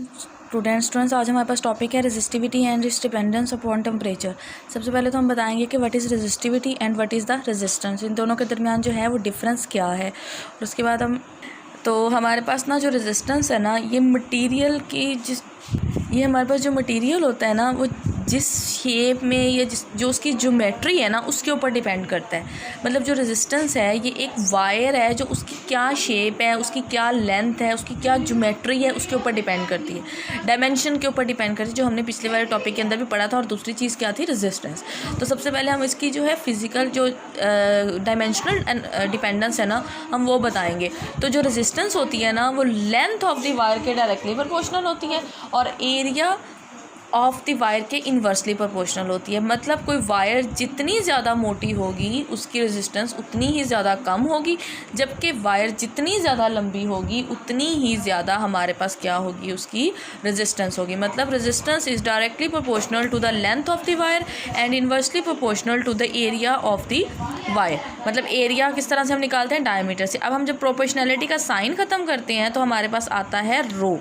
Students आज हमारे पास टॉपिक है resistivity and its dependence upon temperature. सबसे पहले तो हम बताएंगे कि what is resistivity and what is the resistance, इन दोनों के दरमियान जो है वो डिफरेंस क्या है। और उसके बाद हमारे पास ना जो रेजिस्टेंस है ना, ये हमारे पास जो मटेरियल होता है ना, वो जिस शेप में या जो उसकी ज्योमेट्री है ना, उसके ऊपर डिपेंड करता है। मतलब जो रेजिस्टेंस है ये एक वायर है, जो उसकी क्या शेप है, उसकी क्या लेंथ है, उसकी क्या ज्योमेट्री है, उसके ऊपर डिपेंड करती है। डायमेंशन के ऊपर डिपेंड करती है, जो हमने पिछले वाले टॉपिक के अंदर भी पढ़ा था। और दूसरी चीज़ क्या थी? रेजिस्टेंस। तो सबसे पहले हम इसकी जो है फिजिकल जो डायमेंशनल डिपेंडेंस है ना, हम वो बताएंगे। तो जो रेजिस्टेंस होती है ना, वो लेंथ ऑफ द वायर के डायरेक्टली प्रोपोर्शनल होती है और एरिया ऑफ द वायर के इन्वर्सली प्रोपोर्शनल होती है। मतलब कोई वायर जितनी ज़्यादा मोटी होगी उसकी रेजिस्टेंस उतनी ही ज़्यादा कम होगी, जबकि वायर जितनी ज़्यादा लंबी होगी उतनी ही ज़्यादा हमारे पास क्या होगी, उसकी रेजिस्टेंस होगी। मतलब resistance is directly proportional to the length of the wire and inversely proportional to the area of the wire. मतलब एरिया किस तरह से हम निकालते हैं? डायमीटर से। अब हम जब प्रोपोर्शनैलिटी का साइन ख़त्म करते हैं तो हमारे पास आता है रो।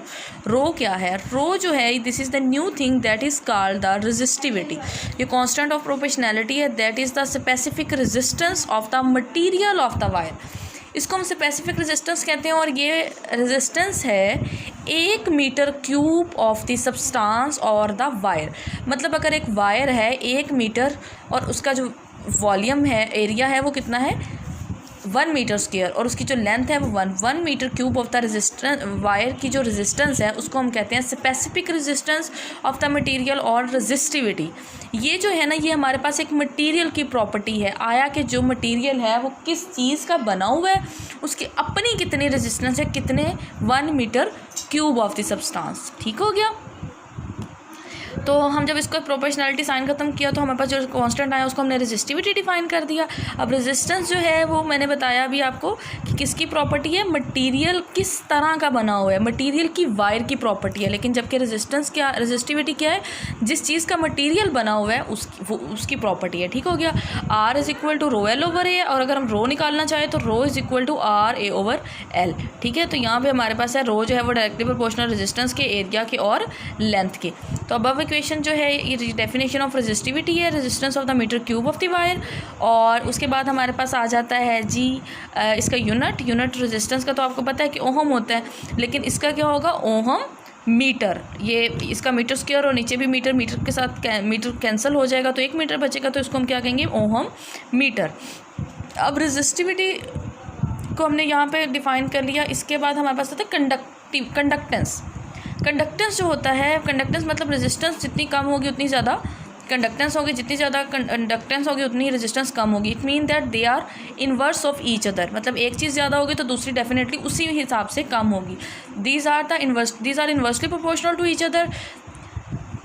रो क्या है? रो जो है, this is the new thing that is called the resistivity। ये constant of proportionality है, that is the specific resistance of the material of the wire। इसको हम स्पेसिफिक रेजिस्टेंस कहते हैं। और ये रेजिस्टेंस है 1 metre cube of the substance और द वायर। मतलब अगर एक वायर है 1 मीटर और उसका जो वॉल्यूम है, एरिया है, वो कितना है? 1 मीटर स्क्वायर, और उसकी जो लेंथ है वो 1 metre cube of the resistance. Wire की जो रेजिस्टेंस है उसको हम कहते हैं specific resistance of the material और रेजिस्टिविटी। ये जो है ना, ये हमारे पास एक मटेरियल की प्रॉपर्टी है। आया कि जो मटेरियल है वो किस चीज़ का बना हुआ है, उसकी अपनी कितनी रेजिस्टेंस है, कितने 1 metre cube of the substance. ठीक हो गया। तो हम जब इसको प्रोपोर्शनैलिटी साइन ख़त्म किया तो हमारे पास जो कांस्टेंट आया उसको हमने रेजिस्टिविटी डिफाइन कर दिया। अब रेजिस्टेंस जो है वो मैंने बताया अभी आपको कि किसकी प्रॉपर्टी है? मटेरियल किस तरह का बना हुआ है, मटेरियल की वायर की प्रॉपर्टी है। लेकिन जबकि रेजिस्टिविटी क्या है? जिस चीज़ का मटेरियल बना हुआ है उसकी प्रॉपर्टी है। ठीक हो गया। R is equal to rho L over A, और अगर हम रो निकालना चाहें तो rho is equal to R A over L। ठीक है। तो यहाँ पर हमारे पास है रो जो है वो डायरेक्टली प्रोपोर्शनल रेजिस्टेंस के, एरिया के और लेंथ के। तो अब इक्वेशन जो है ये डेफिनेशन ऑफ रेजिस्टिविटी है, resistance of the metre cube of the wire. और उसके बाद हमारे पास आ जाता है जी इसका यूनिट रेजिस्टेंस का तो आपको पता है कि ओहम होता है, लेकिन इसका क्या होगा? Ohm metre. ये इसका मीटर स्क्वायर और नीचे भी मीटर के साथ मीटर कैंसिल हो जाएगा तो 1 मीटर बचेगा, तो इसको हम क्या कहेंगे? Ohm metre. अब रेजिस्टिविटी को हमने यहाँ पे डिफाइन कर लिया। इसके बाद हमारे पास आता है कंडक्टेंस। कंडक्टेंस जो होता है, कंडक्टेंस मतलब रेजिस्टेंस जितनी कम होगी उतनी ज़्यादा कंडक्टेंस होगी, जितनी ज़्यादा कंडक्टेंस होगी उतनी रेजिस्टेंस कम होगी। It mean that they are inverse of each other. मतलब एक चीज़ ज़्यादा होगी तो दूसरी डेफिनेटली उसी हिसाब से कम होगी। These are inversely proportional to each other.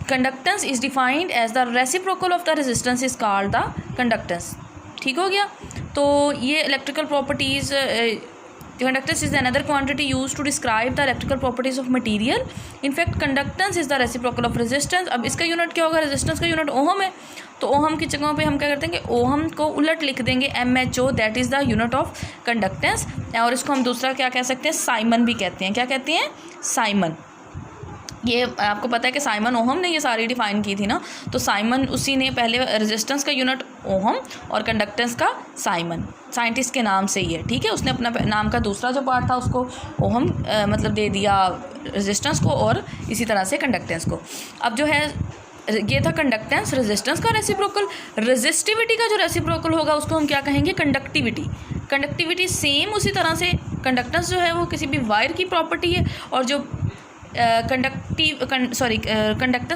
Conductance is defined as the reciprocal of the resistance is called the conductance. ठीक हो गया। तो ये electrical properties, conductance is another quantity used to describe the electrical properties of material. In fact, conductance is the reciprocal of resistance. अब इसका unit क्या होगा? Resistance का यूनिट ओहम है, तो ओहम की जगहों पे हम क्या करते हैं कि ओहम को उलट लिख देंगे MHO, that is the unit of conductance. और इसको हम दूसरा क्या कह सकते हैं? साइमन भी कहते हैं। क्या कहते हैं? साइमन। ये आपको पता है कि साइमन ओहम ने ये सारी डिफाइन की थी ना, तो साइमन उसी ने पहले रेजिस्टेंस का यूनिट ओहम और कंडक्टेंस का साइमन, साइंटिस्ट के नाम से ही है। ठीक है। उसने अपना नाम का दूसरा जो पार्ट था उसको ओहम मतलब दे दिया रेजिस्टेंस को, और इसी तरह से कंडक्टेंस को। अब जो है ये था कंडक्टेंस, रेजिस्टेंस का रेसिप्रोकल। रेजिस्टिविटी का जो रेसिप्रोकल होगा उसको हम क्या कहेंगे? कंडक्टिविटी। कंडक्टिविटी सेम उसी तरह से, कंडक्टेंस जो है वो किसी भी वायर की प्रॉपर्टी है, और जो कंडक्टेंस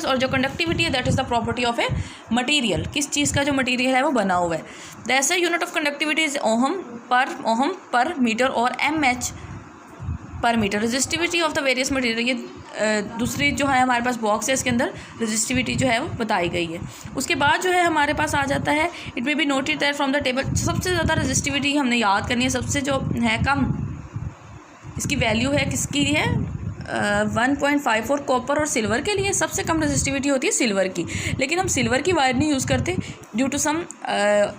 और जो कंडक्टिविटी है that is the property of a material. किस चीज़ का जो मटेरियल है वो बना हुआ है। That's unit of conductivity is ohm per metre और MH per metre. Resistivity of the various material, ये दूसरी जो है हमारे पास बॉक्स है, इसके अंदर रेजिस्टिविटी जो है वो बताई गई है। उसके बाद जो है हमारे पास आ जाता है it may be noted that from the table. सबसे ज़्यादा रेजिस्टिविटी हमने याद करनी है, सबसे जो है कम इसकी वैल्यू है, किसकी है? 1.54 कॉपर और सिल्वर के लिए सबसे कम रेजिस्टिविटी होती है सिल्वर की। लेकिन हम सिल्वर की वायर नहीं यूज़ करते due to some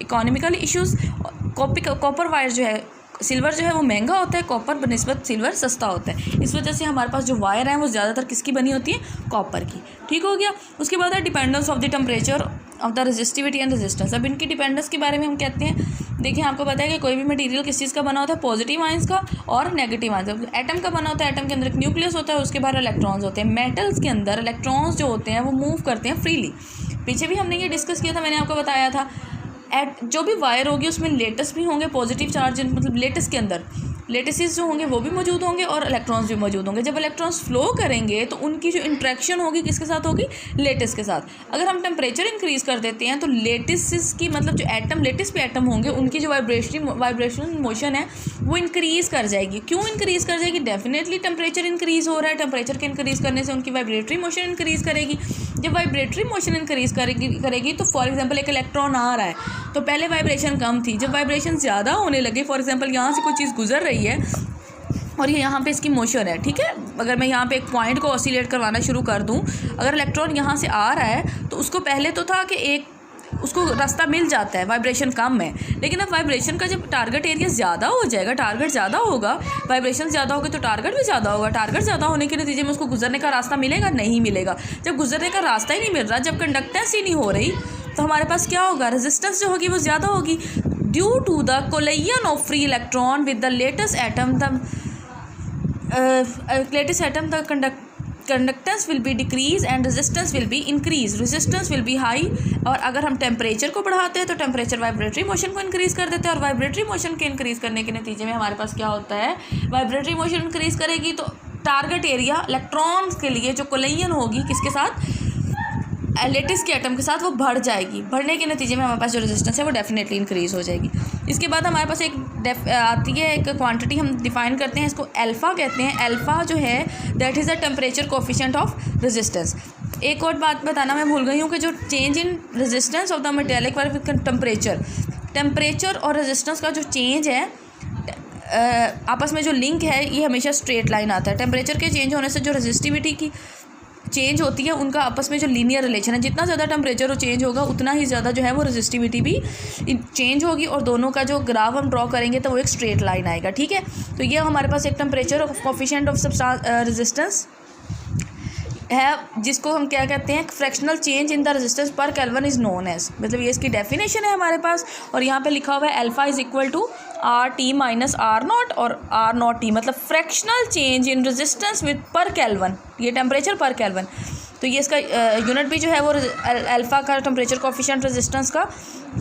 economical issues. Copper wire जो है सिल्वर जो है वो महंगा होता है, कॉपर बनिस्बत सिल्वर सस्ता होता है। इस वजह से हमारे पास जो वायर हैं वो ज़्यादातर किसकी बनी होती है, कॉपर की। ठीक हो गया। उसके बाद है dependence of the temperature of the resistivity and resistance. अब इनकी डिपेंडेंस के बारे में हम कहते हैं, देखिए आपको पता है कि कोई भी मटेरियल किस चीज़ का बना होता है, पॉजिटिव आयंस का और नेगेटिव आयंस का। एटम का बना होता है, एटम के अंदर एक न्यूक्लियस होता है, उसके बाहर इलेक्ट्रॉन्स होते हैं। मेटल्स के अंदर इलेक्ट्रॉन्स जो होते हैं वो मूव करते हैं फ्रीली। पीछे भी हमने ये डिस्कस किया था, मैंने आपको बताया था। जो भी वायर होगी उसमें लेटेस्ट भी होंगे, पॉजिटिव चार्ज, मतलब लेटेस्ट के अंदर लेटेसिस जो होंगे वो भी मौजूद होंगे और इलेक्ट्रॉन्स भी मौजूद होंगे। जब इलेक्ट्रॉन्स फ्लो करेंगे तो उनकी जो इंट्रैक्शन होगी किसके साथ होगी, लेटिस के साथ। अगर हम टेम्परेचर इंक्रीज़ कर देते हैं तो लेटिस की मतलब जो एटम लेटिस पे एटम होंगे उनकी जो वाइब्रेशन मोशन है वो इंक्रीज़ कर जाएगी। क्यों इंक्रीज़ कर जाएगी, डेफिनेटली टेम्परेचर इंक्रीज़ हो रहा है, टेम्परेचर के इंक्रीज़ करने से उनकी वाइब्रेटरी मोशन इंक्रीज़ करेगी। जब वाइब्रेटरी मोशन इंक्रीज़ करेगी तो फॉर एग्जांपल एक इलेक्ट्रॉन आ रहा है तो पहले वाइब्रेशन कम थी, जब वाइब्रेशन ज़्यादा होने लगे, फॉर एग्जांपल यहाँ से कोई चीज़ गुजर रही है और ये यहाँ पे इसकी मोशन है, ठीक है। अगर मैं यहाँ पे एक पॉइंट को ऑसिलेट करवाना शुरू कर दूँ, अगर इलेक्ट्रॉन यहाँ से आ रहा है तो उसको पहले तो था कि एक उसको रास्ता मिल जाता है, वाइब्रेशन कम है, लेकिन अब वाइब्रेशन का जब टारगेट एरिया ज़्यादा हो जाएगा, टारगेट ज़्यादा होगा, वाइब्रेशन ज़्यादा होगा तो टारगेट भी ज़्यादा होगा। टारगेट ज़्यादा होने के नतीजे में उसको गुजरने का रास्ता मिलेगा, नहीं मिलेगा। जब गुजरने का रास्ता ही नहीं मिल रहा, जब कंडक्टेंस ही नहीं हो रही, तो हमारे पास क्या होगा, रेजिस्टेंस जो होगी वो ज़्यादा होगी। Due to the collision of free electron with the latest atom the conductance will be decrease and resistance will be increase. Resistance will be high, और अगर हम टेम्परेचर को बढ़ाते हैं तो टेम्परेचर वाइब्रेटरी मोशन को इंक्रीज़ कर देते हैं, और वाइब्रेटरी मोशन के इंक्रीज़ करने के नतीजे में हमारे पास क्या होता है, वाइब्रेटरी मोशन इंक्रीज़ करेगी तो टारगेट एरिया इलेक्ट्रॉन्स के लिए जो कोलिजन होगी किसके साथ, लेटिस के एटम के साथ, वो बढ़ जाएगी। बढ़ने के नतीजे में हमारे पास जो रेजिस्टेंस है वो डेफिनेटली इंक्रीज़ हो जाएगी। इसके बाद हमारे पास एक आती है एक क्वांटिटी, हम डिफाइन करते हैं इसको अल्फ़ा कहते हैं। अल्फ़ा जो है that is the temperature coefficient of resistance. एक और बात बताना मैं भूल गई हूँ कि जो change in resistance of the metallic wire with temperature और रेजिस्टेंस का जो चेंज है आपस में जो लिंक है ये हमेशा स्ट्रेट लाइन आता है। टेम्परेचर के चेंज होने से जो रेजिस्टिविटी की चेंज होती है उनका आपस में जो लीनियर रिलेशन है, जितना ज़्यादा टेम्परेचर चेंज होगा उतना ही ज़्यादा जो है वो रेजिस्टिविटी भी चेंज होगी, और दोनों का जो ग्राफ हम ड्रॉ करेंगे तो वो एक स्ट्रेट लाइन आएगा, ठीक है। तो ये हमारे पास एक टेम्परेचर कोफिशिएंट ऑफ रेजिस्टेंस है, जिसको हम क्या कहते हैं, fractional change in the resistance per kelvin is known as, मतलब ये इसकी डेफिनेशन है हमारे पास। और यहाँ पे लिखा हुआ है alpha is equal to RT minus R0 और R0T, मतलब fractional change in resistance with per kelvin, ये टेम्परेचर पर केल्विन। तो ये इसका यूनिट भी जो है वो अल्फ़ा का टेम्परेचर कोफिशिएंट रेजिस्टेंस का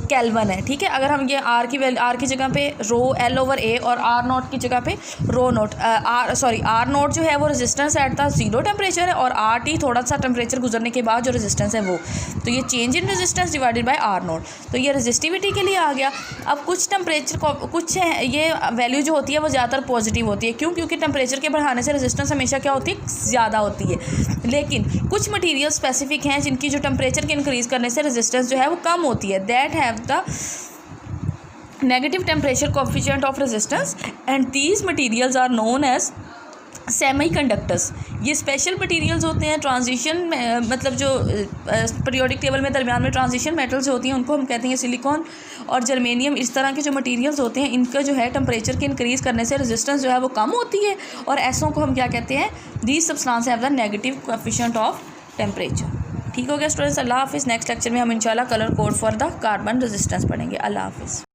केल्विन है, ठीक है। अगर हम ये R की जगह पे रो L/A और R0 की जगह पे रो नोट R0 जो है वो resistance at the zero temperature है, और RT थोड़ा सा टेम्परेचर गुजरने के बाद जो रेजिस्टेंस है वो, तो ये change in resistance divided by R0। तो ये रेजिस्टिविटी के लिए आ गया। अब कुछ टेम्परेचर कुछ है ये वैल्यू जो होती है वो ज़्यादातर पॉजिटिव होती है, क्यों, क्योंकि टेम्परेचर के बढ़ाने से रेजिस्टेंस हमेशा क्या होती है, ज़्यादा होती है। लेकिन कुछ मटीरियल स्पेसिफिक हैं जिनकी जो टेम्परेचर के इंक्रीज़ करने से रेजिस्टेंस जो है वो कम होती है, that have the negative temperature coefficient of resistance, and these materials are known as semiconductors. ये स्पेशल मटेरियल्स होते हैं, ट्रांजिशन मतलब जो पीरियोडिक टेबल में दरमियान में ट्रांजिशन मेटल्स होती हैं उनको हम कहते हैं सिलिकॉन और जर्मेनियम। इस तरह के जो मटेरियल्स होते हैं इनका जो है टेम्परेचर के इंक्रीज़ करने से रेजिस्टेंस जो है वो कम होती है, और ऐसों को हम क्या कहते हैं, these substance have the negative coefficient of temperature. ठीक हो गया स्टूडेंट्स, अल्लाह हाफिज़। नेक्स्ट लेक्चर में हम इंशाल्लाह colour code for the carbon resistance पढ़ेंगे। अल्लाह हाफिज़।